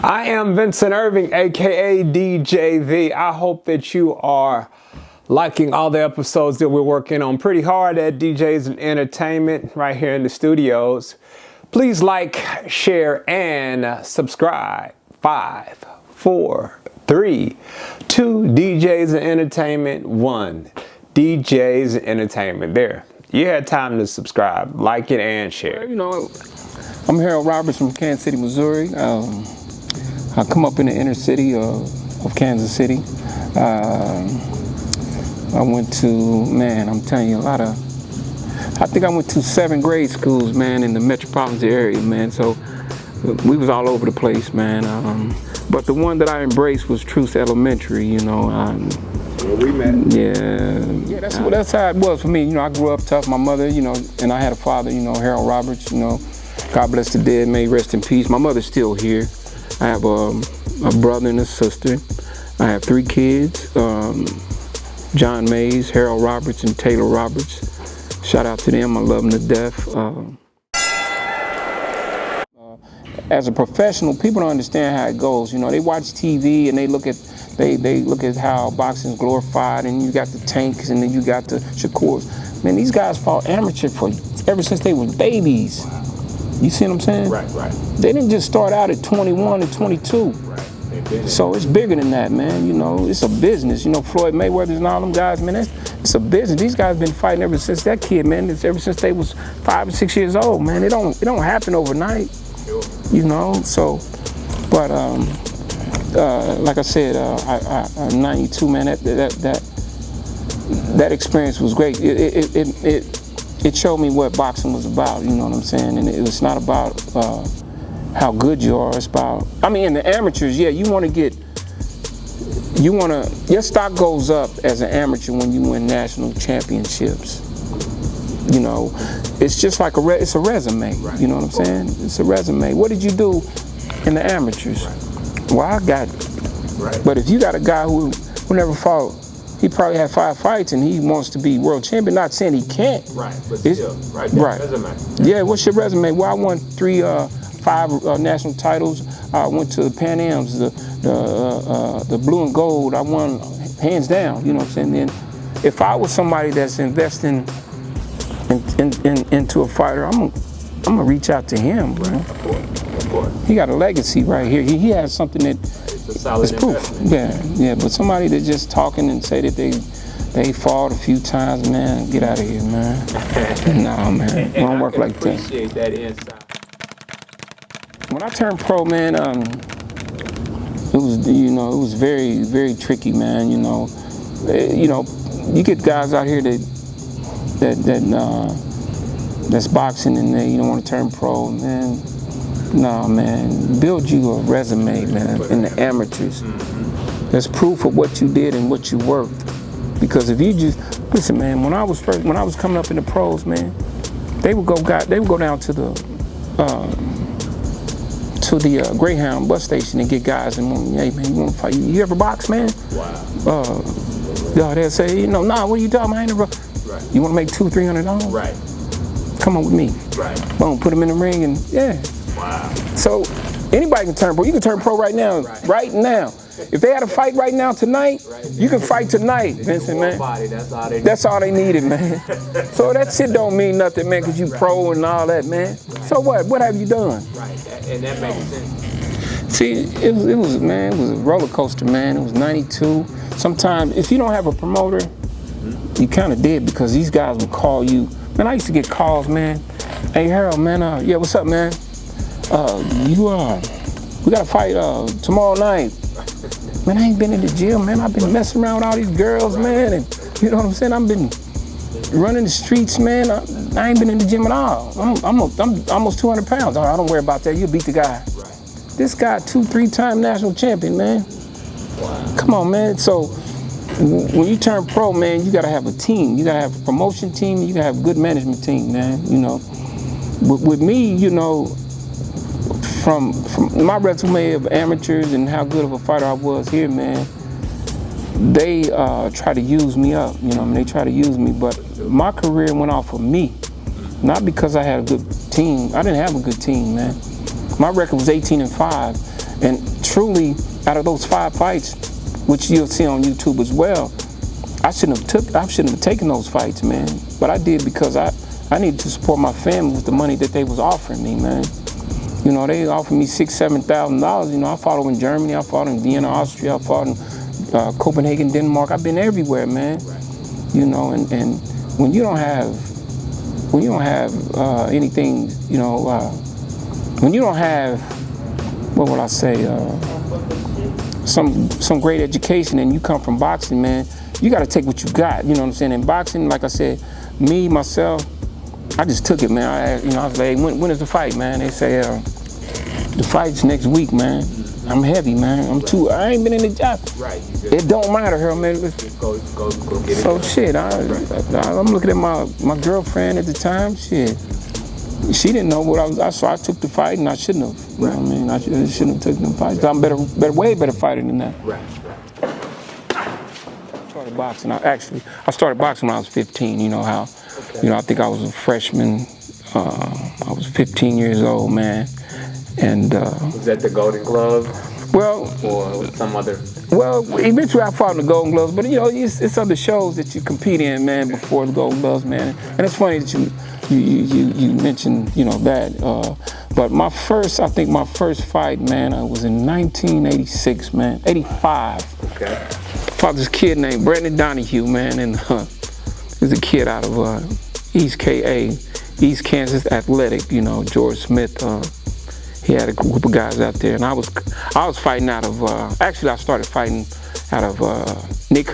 I am Vincent Irving, aka DJ V. I hope that you are liking all the episodes that we're working on pretty hard at DJs and Entertainment right here in the studios. Please like, share, and subscribe. 5, 4, 3, 2, DJs and Entertainment, 1, DJs and Entertainment. There. You had time to subscribe, like it, and share. You know, I'm Harold Roberts from Kansas City, Missouri. I come up in the inner city of Kansas City. I went to, man, I'm telling you, I think I went to 7 grade schools, man, in the metropolitan area, man. So we was all over the place, man. But the one that I embraced was Truce Elementary, you know. Where we met. Yeah, that's how it was for me. You know, I grew up tough. My mother, you know, and I had a father, you know, Harold Roberts, you know. God bless the dead, may he rest in peace. My mother's still here. I have a brother and a sister. I have 3 kids, John Mays, Harold Roberts, and Taylor Roberts. Shout out to them, I love them to death. As a professional, people don't understand how it goes. You know, they watch TV and they look at how boxing is glorified, and you got the Tanks and then you got the Shakurs. Man, these guys fought amateur ever since they were babies. You see what I'm saying? Right. They didn't just start out at 21 and 22. Right. So it's bigger than that, man. You know, it's a business. You know, Floyd Mayweather and all them guys, man, it's a business. These guys been fighting ever since that kid, man. It's ever since they was 5 or 6 years old, man. It don't happen overnight. Sure. You know, so, but like I said, 92, man, that experience was great. It showed me what boxing was about, you know what I'm saying? And it's not about how good you are, it's about, I mean, in the amateurs, yeah, your stock goes up as an amateur when you win national championships. You know, it's just like it's a resume, you know what I'm saying? It's a resume. What did you do in the amateurs? Well, I got it. But if you got a guy who never fought, he probably had 5 fights and he wants to be world champion. Not saying he can't. Right, but still, right. Resume. Yeah, what's your resume? Well, I won 5 national titles. I went to the Pan Ams, the blue and gold. I won hands down. You know what I'm saying? Then, if I was somebody that's investing into a fighter, I'm gonna reach out to him, bro. Of course. He got a legacy right here. He has something that. It's a solid investment. Yeah. But somebody that just talking and say that they fought a few times, man, get out of here, man. Nah, man, it don't work like that. Appreciate that insight. When I turned pro, man, it was very, very tricky, man. You know, you get guys out here that's boxing and they want to turn pro, man. No, man, build you a resume, man, in the amateurs. There's proof of what you did and what you worked. Because if you just, listen, man, when I was coming up in the pros, man, they would go down to the Greyhound bus station and get guys and, hey, man, you want to fight? You ever box, man? Wow. They'll say, nah, what are you talking about? I ain't never. Right. You want to make $200-300? Right. Come on with me. Right. Boom, put them in the ring and, yeah. Wow. So anybody can turn pro. You can turn pro right now. Right now. If they had a fight right now tonight, you can fight tonight, Vincent, man. That's all they needed, man. So that shit don't mean nothing, man, because you pro and all that, man. So what? What have you done? Right. And that makes sense. See, it was a roller coaster, man. It was 92. Sometimes if you don't have a promoter, you kind of dead, because these guys will call you. Man, I used to get calls, man. Hey, Harold, man, yeah, what's up, man? We got to fight tomorrow night. Man, I ain't been in the gym, man. I've been messing around with all these girls, man, and you know what I'm saying? I've been running the streets, man. I ain't been in the gym at all. I'm almost 200 pounds. I don't worry about that. You'll beat the guy. Right. This guy, 2-3-time national champion, man. Wow. Come on, man. So when you turn pro, man, you got to have a team. You got to have a promotion team. You got to have a good management team, man. You know, with me, you know, from my resume of amateurs and how good of a fighter I was here, man, they try to use me up, you know, they try to use me, but my career went off of me, not because I had a good team. I didn't have a good team, man. My record was 18-5, And truly, out of those 5 fights, which you'll see on YouTube as well, I shouldn't have taken those fights, man. But I did because I needed to support my family with the money that they was offering me, man. You know, they offered me $6,000, $7,000. You know, I fought in Germany, I fought in Vienna, Austria, I fought in Copenhagen, Denmark. I've been everywhere, man. You know, and when you don't have anything, you know, when you don't have, what would I say, some great education, and you come from boxing, man, you got to take what you got. You know what I'm saying? In boxing, like I said, me, myself, I just took it, man. I was like, when is the fight, man? They say, the fight's next week, man. I'm heavy, man. I ain't been in the job. Right. It don't matter, her, man. Just go get it. So shit, I'm looking at my girlfriend at the time. Shit, she didn't know what I was. So I took the fight, and I shouldn't have. You know what I mean? I shouldn't have taken the fight. I'm way better fighter than that. Right. Started boxing. I started boxing when I was 15. You know how? Okay. You know, I think I was a freshman. I was 15 years old, man. And was that the Golden Glove? Well, or some other? Well, eventually I fought in the Golden Gloves, but you know, it's other shows that you compete in, man, before the Golden Gloves, man. And it's funny that you mentioned, you know, that. But I think my first fight, man, was in 1986, man, 85. Okay. Fought this kid named Brandon Donahue, man, and he's a kid out of East Kansas Athletic, you know, George Smith. He had a group of guys out there, and I was fighting out of. Actually, I started fighting out of Nick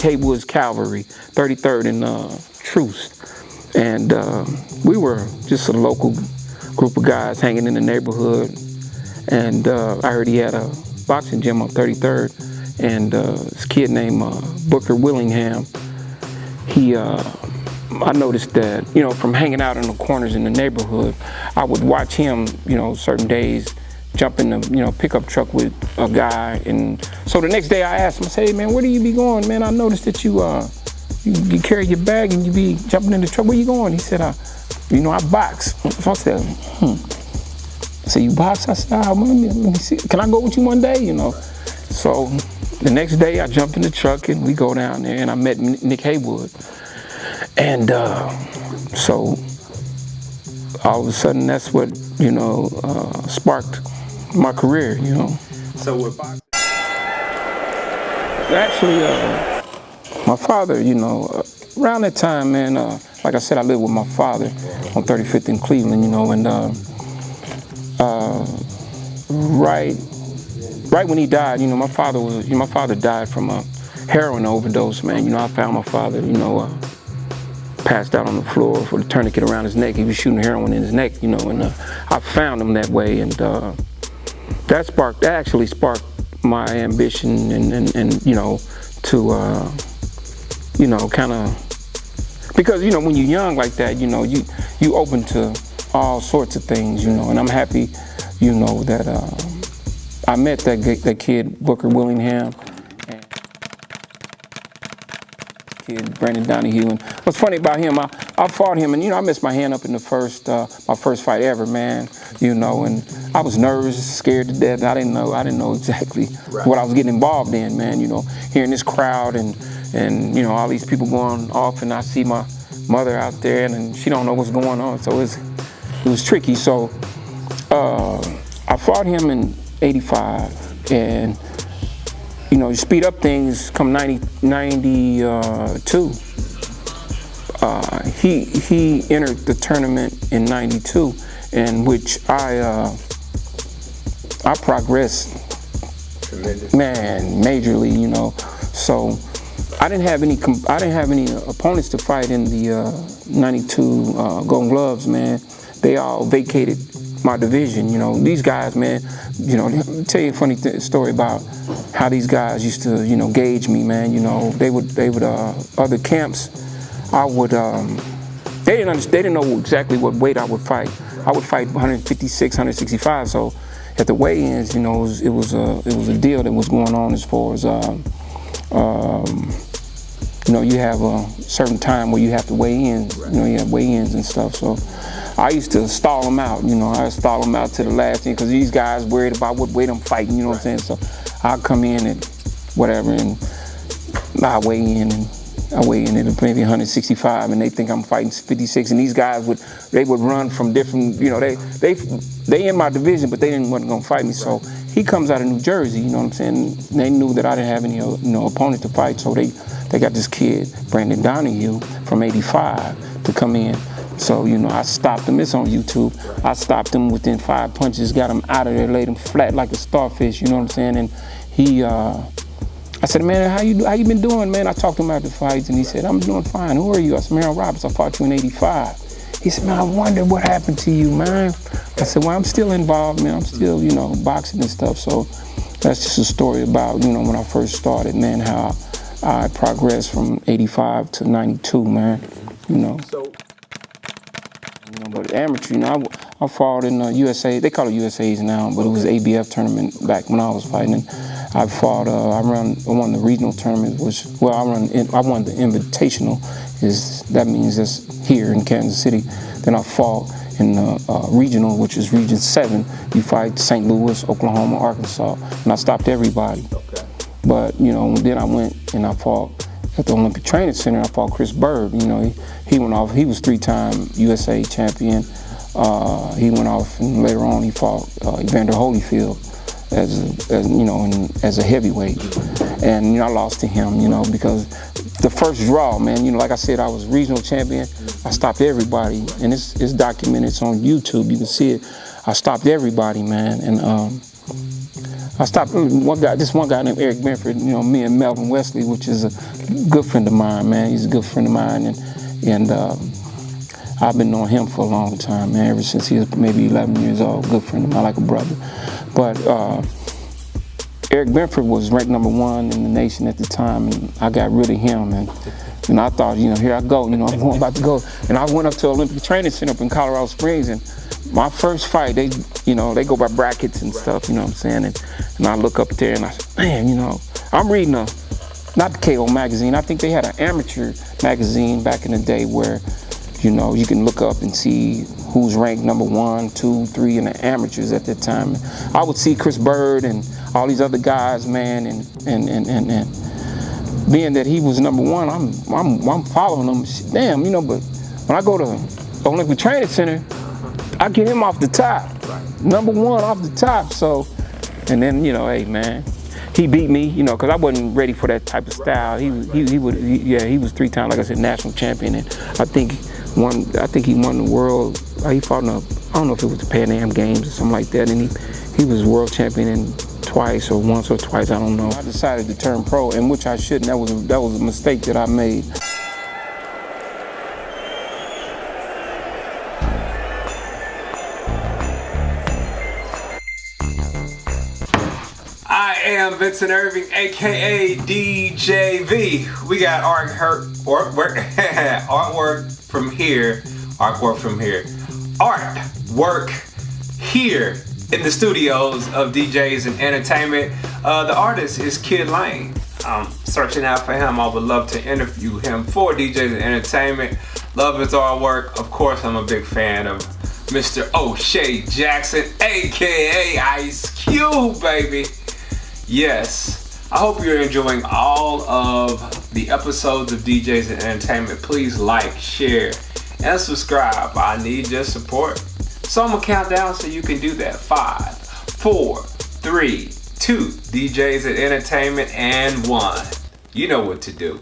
Haywood's Cavalry, 33rd and Truce, and we were just a local group of guys hanging in the neighborhood. And I heard he had a boxing gym on 33rd, and this kid named Booker Willingham. I noticed that, you know, from hanging out in the corners in the neighborhood, I would watch him, you know, certain days jump in the, you know, pickup truck with a guy. And so the next day I asked him, I said, hey, man, where do you be going, man? I noticed that you carry your bag and you be jumping in the truck. Where you going? He said, you know, I box. So I said, I said, you box? I said, let me see. Can I go with you one day, you know? So the next day I jumped in the truck and we go down there, and I met Nick Haywood. And so all of a sudden, that's what, you know, sparked my career, you know. So with boxing? Actually, my father, you know, around that time, man, like I said, I lived with my father on 35th in Cleveland, you know, and right when he died, you know, my father died from a heroin overdose, man. You know, I found my father, you know, passed out on the floor with a tourniquet around his neck. He was shooting heroin in his neck, you know, and I found him that way, and that actually sparked my ambition and you know, to you know, kind of, because, you know, when you're young like that, you know, you open to all sorts of things, you know, and I'm happy, you know, that I met that kid Booker Willingham. Brandon Donahue. And what's funny about him, I fought him, and you know, I messed my hand up in the my first fight ever, man. You know, and I was nervous, scared to death. I didn't know exactly what I was getting involved in, man. You know, hearing this crowd and you know, all these people going off, and I see my mother out there, and she don't know what's going on, so it was tricky. So I fought him in '85, and you know, you speed up things come 92. He entered the tournament in 92, in which I progressed, tremendous, man, majorly, you know. So I didn't have any opponents to fight in the 92 Golden Gloves, man. They all vacated my division, you know. These guys, man, you know, let me tell you a funny story about how these guys used to, you know, gauge me, man. You know, they would other camps, I would they didn't know exactly what weight I would fight. I would fight 156, 165. So at the weigh-ins, you know, it was a deal that was going on as far as you know, you have a certain time where you have to weigh in. You know, you have weigh-ins and stuff. So I used to stall them out. You know, I stall them out to the last thing because these guys worried about what weight I'm fighting. You know what I'm saying? So I'll come in at whatever, and I weigh in at maybe 165, and they think I'm fighting 56. And these guys would run from different, you know, they in my division, but they wasn't gonna fight me. So he comes out of New Jersey, you know what I'm saying? They knew that I didn't have any, you know, opponent to fight, so they got this kid, Brandon Donahue, from 85 to come in. So, you know, I stopped him. It's on YouTube. I stopped him within 5 punches, got him out of there, laid him flat like a starfish, you know what I'm saying? And he, I said, man, how you been doing, man? I talked to him after the fights, and he said, I'm doing fine. Who are you? I said, Merrill Roberts. I fought you in 85. He said, man, I wonder what happened to you, man. I said, well, I'm still involved, man. I'm still, you know, boxing and stuff. So that's just a story about, you know, when I first started, man, how I progressed from 85 to 92, man, you know. You know, but amateur, you know, I fought in USA. They call it USA's now, but it was ABF tournament back when I was fighting. And I fought. I won the regional tournament, which I won the invitational. That means it's here in Kansas City. Then I fought in the regional, which is Region 7. You fight St. Louis, Oklahoma, Arkansas, and I stopped everybody. Okay. But you know, then I went and I fought at the Olympic Training Center. I fought Chris Bird. You know, he went off. He was 3-time USA champion. He went off, and later on he fought Evander Holyfield as a heavyweight. And you know, I lost to him. You know, because the first draw, man. You know, like I said, I was regional champion. I stopped everybody, and it's documented. It's on YouTube. You can see it. I stopped everybody, man, and I stopped this one guy named Eric Benford. You know, me and Melvin Wesley, which is a good friend of mine, man. He's a good friend of mine, and I've been knowing him for a long time, man. Ever since he was maybe 11 years old. Good friend of mine, like a brother. But Eric Benford was ranked #1 in the nation at the time, and I got rid of him. And I thought, you know, here I go. You know, I'm about to go. And I went up to Olympic Training Center up in Colorado Springs, and my first fight, they go by brackets and stuff, you know what I'm saying? And I look up there and I said, man, you know, I'm reading not the KO magazine. I think they had an amateur magazine back in the day where, you know, you can look up and see who's ranked #1, 2, 3 in the amateurs at that time. I would see Chris Bird and all these other guys, man, and being that he was #1, I'm following him. Damn, you know, but when I go to Olympic Training Center, I get him off the top, #1 off the top. So, and then, you know, hey man, he beat me, you know, because I wasn't ready for that type of style. He was 3-time, like I said, national champion, and I think he won the world. He fought in I don't know if it was the Pan Am Games or something like that, and he was world champion in twice or once or twice, I don't know. I decided to turn pro, and which I shouldn't. That was a mistake that I made. I am Vincent Irving, aka DJV. We got artwork from here. Artwork here in the studios of DJs and Entertainment. The artist is Kid Lane. I'm searching out for him. I would love to interview him for DJs and Entertainment. Love his artwork. Of course, I'm a big fan of Mr. O'Shea Jackson, aka Ice Cube, baby. Yes, I hope you're enjoying all of the episodes of DJs and Entertainment. Please like, share, and subscribe. I need your support. So I'm gonna count down so you can do that. 5, 4, 3, 2, DJs and Entertainment, and 1. You know what to do.